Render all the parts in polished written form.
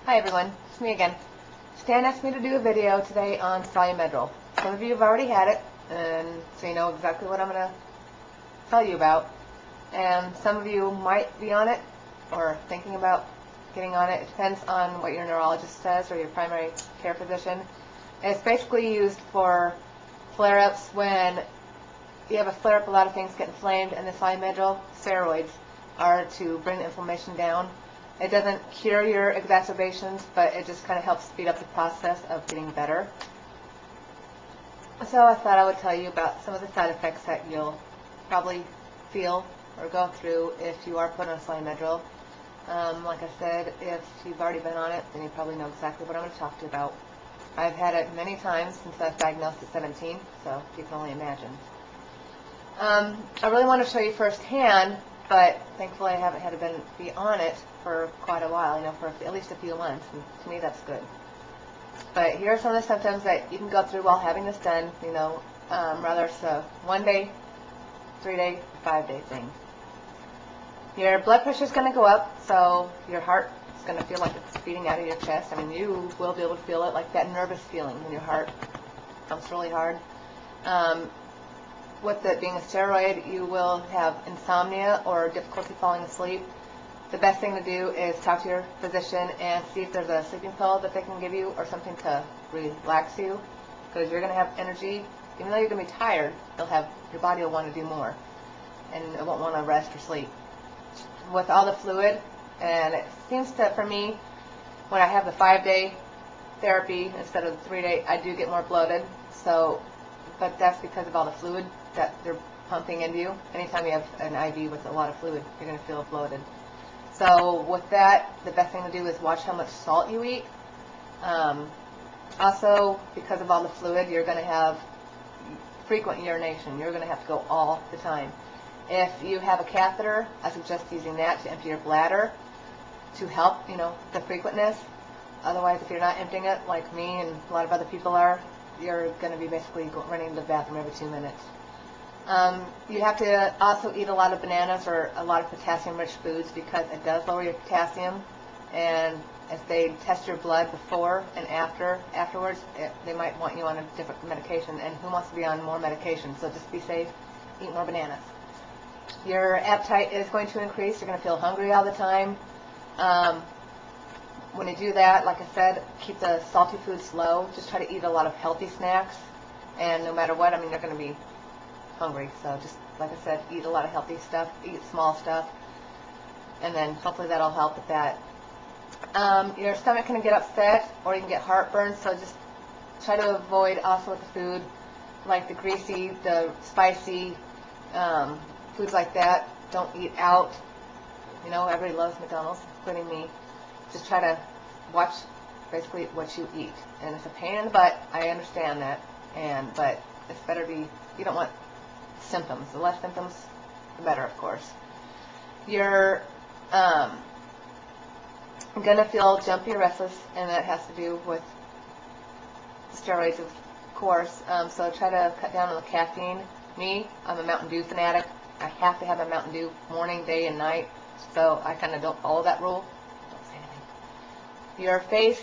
Hi everyone, it's me again. Stan asked me to do a video today on Solumedrol. Some of you have already had it, and so you know exactly what I'm going to tell you about. And some of you might be on it, or thinking about getting on it. It depends on what your neurologist says, or your primary care physician. And it's basically used for flare-ups. When you have a flare-up, a lot of things get inflamed, and the Solumedrol steroids are to bring the inflammation down. It doesn't cure your exacerbations, but it just kind of helps speed up the process of getting better. So I thought I would tell you about some of the side effects that you'll probably feel or go through if you are put on Solumedrol. Like I said, if you've already been on it, then you probably know exactly what I'm going to talk to you about. I've had it many times since I was diagnosed at 17, so you can only imagine. I really want to show you firsthand, but thankfully I haven't had to be on it for quite a while, for at least a few months, and to me that's good. But here are some of the symptoms that you can go through while having this done, rather it's a 1 day, 3 day, 5 day thing. Your blood pressure is going to go up, so your heart is going to feel like it's beating out of your chest. You will be able to feel it, like that nervous feeling when your heart pumps really hard. With it being a steroid, you will have insomnia or difficulty falling asleep. The best thing to do is talk to your physician and see if there's a sleeping pill that they can give you or something to relax you, because you're going to have energy. Even though you're going to be tired, your body will want to do more, and it won't want to rest or sleep. With all the fluid, and it seems to, for me, when I have the 5 day therapy instead of the 3 day, I do get more bloated. But that's because of all the fluid that they're pumping into you. Anytime you have an IV with a lot of fluid, you're going to feel bloated. So with that, the best thing to do is watch how much salt you eat. Also, because of all the fluid, you're going to have frequent urination. You're going to have to go all the time. If you have a catheter, I suggest using that to empty your bladder to help, the frequentness. Otherwise, if you're not emptying it, like me and a lot of other people are, you're going to be basically running to the bathroom every 2 minutes. You have to also eat a lot of bananas or a lot of potassium-rich foods, because it does lower your potassium. And if they test your blood before and afterwards, they might want you on a different medication. And who wants to be on more medication? So just be safe. Eat more bananas. Your appetite is going to increase. You're going to feel hungry all the time. When you do that, like I said, keep the salty foods low. Just try to eat a lot of healthy snacks. And no matter what, you're going to be hungry. So just, like I said, eat a lot of healthy stuff. Eat small stuff. And then hopefully that'll help with that. Your stomach can get upset, or you can get heartburn. So just try to avoid also with the food, like the greasy, the spicy, foods like that. Don't eat out. Everybody loves McDonald's, including me. Just try to watch basically what you eat. And it's a pain in the butt. I understand that. But it's better you don't want symptoms. The less symptoms, the better, of course. You're going to feel jumpy or restless, and that has to do with steroids, of course. So try to cut down on the caffeine. Me, I'm a Mountain Dew fanatic. I have to have a Mountain Dew morning, day, and night. So I kind of don't follow that rule. Don't say anything. Your face,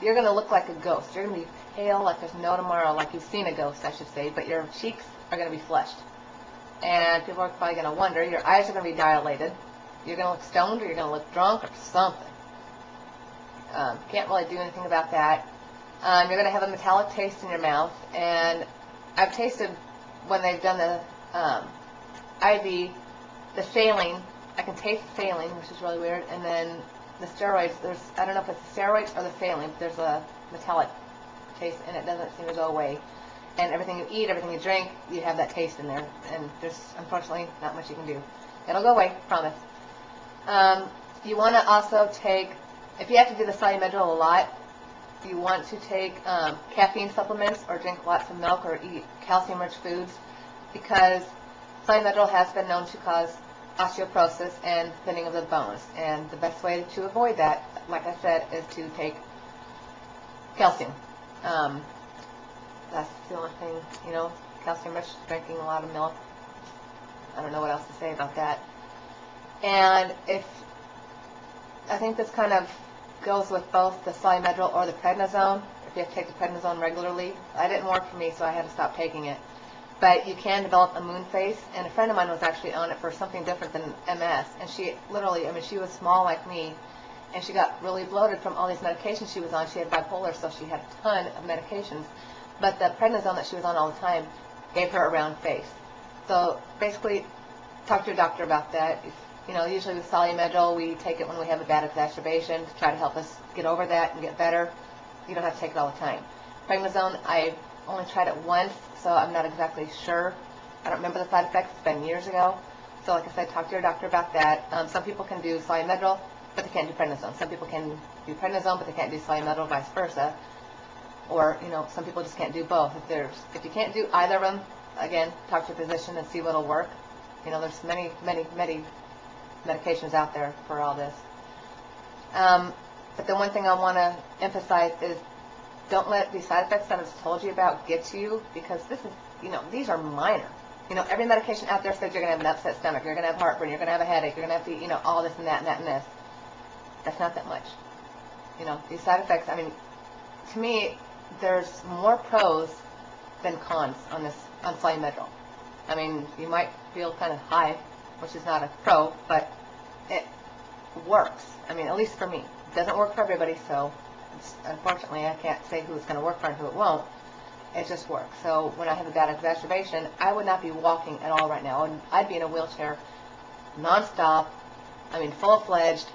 you're going to look like a ghost. You're going to be pale like there's no tomorrow, like you've seen a ghost, I should say. But your cheeks are going to be flushed. And people are probably going to wonder, your eyes are going to be dilated. You're going to look stoned, or you're going to look drunk, or something. Can't really do anything about that. You're going to have a metallic taste in your mouth. And I've tasted, when they've done the IV, the saline. I can taste the saline, which is really weird. And then the steroids, I don't know if it's the steroids or the saline, but there's a metallic taste, and it doesn't seem to go away. And everything you eat, everything you drink, you have that taste in there. And there's, unfortunately, not much you can do. It'll go away, promise. You want to also take, if you have to do the Solumedrol a lot, you want to take caffeine supplements, or drink lots of milk, or eat calcium-rich foods, because Solumedrol has been known to cause osteoporosis and thinning of the bones. And the best way to avoid that, like I said, is to take calcium. That's the only thing, calcium-rich, drinking a lot of milk. I don't know what else to say about that. And I think this kind of goes with both the Solumedrol or the prednisone, if you have to take the prednisone regularly. That didn't work for me, so I had to stop taking it. But you can develop a moon face, and a friend of mine was actually on it for something different than MS, and she literally, I mean, she was small like me, and she got really bloated from all these medications she was on. She had bipolar, so she had a ton of medications, but the prednisone that she was on all the time gave her a round face. So basically, talk to your doctor about that. Usually with Solumedrol, we take it when we have a bad exacerbation to try to help us get over that and get better. You don't have to take it all the time. Prednisone, I only tried it once, so I'm not exactly sure. I don't remember the side effects. It's been years ago. So like I said, talk to your doctor about that. Some people can do Solumedrol, but they can't do prednisone. Some people can do prednisone, but they can't do Solumedrol, vice versa. Or, some people just can't do both. If you can't do either of them, again, talk to your physician and see what'll work. There's many medications out there for all this. But the one thing I want to emphasize is don't let these side effects that I've told you about get to you, because these are minor. Every medication out there says you're going to have an upset stomach, you're going to have heartburn, you're going to have a headache, you're going to have all this and that and that and this. That's not that much. These side effects, I mean, to me, there's more pros than cons on Solumedrol. I mean, you might feel kind of high, which is not a pro, but it works. I mean, at least for me. It doesn't work for everybody, so unfortunately I can't say who it's going to work for and who it won't. It just works. So when I have a bad exacerbation, I would not be walking at all right now. I'd be in a wheelchair nonstop, I mean full-fledged,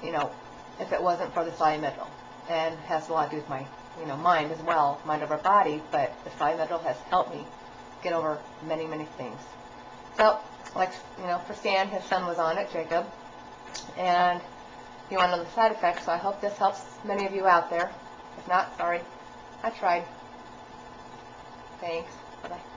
if it wasn't for the Solumedrol. And it has a lot to do with my mind as well, mind over body, but the Solumedrol has helped me get over many things. So, like, for Stan, his son was on it, Jacob, and he wanted to know the side effects, so I hope this helps many of you out there. If not, sorry. I tried. Thanks. Bye-bye.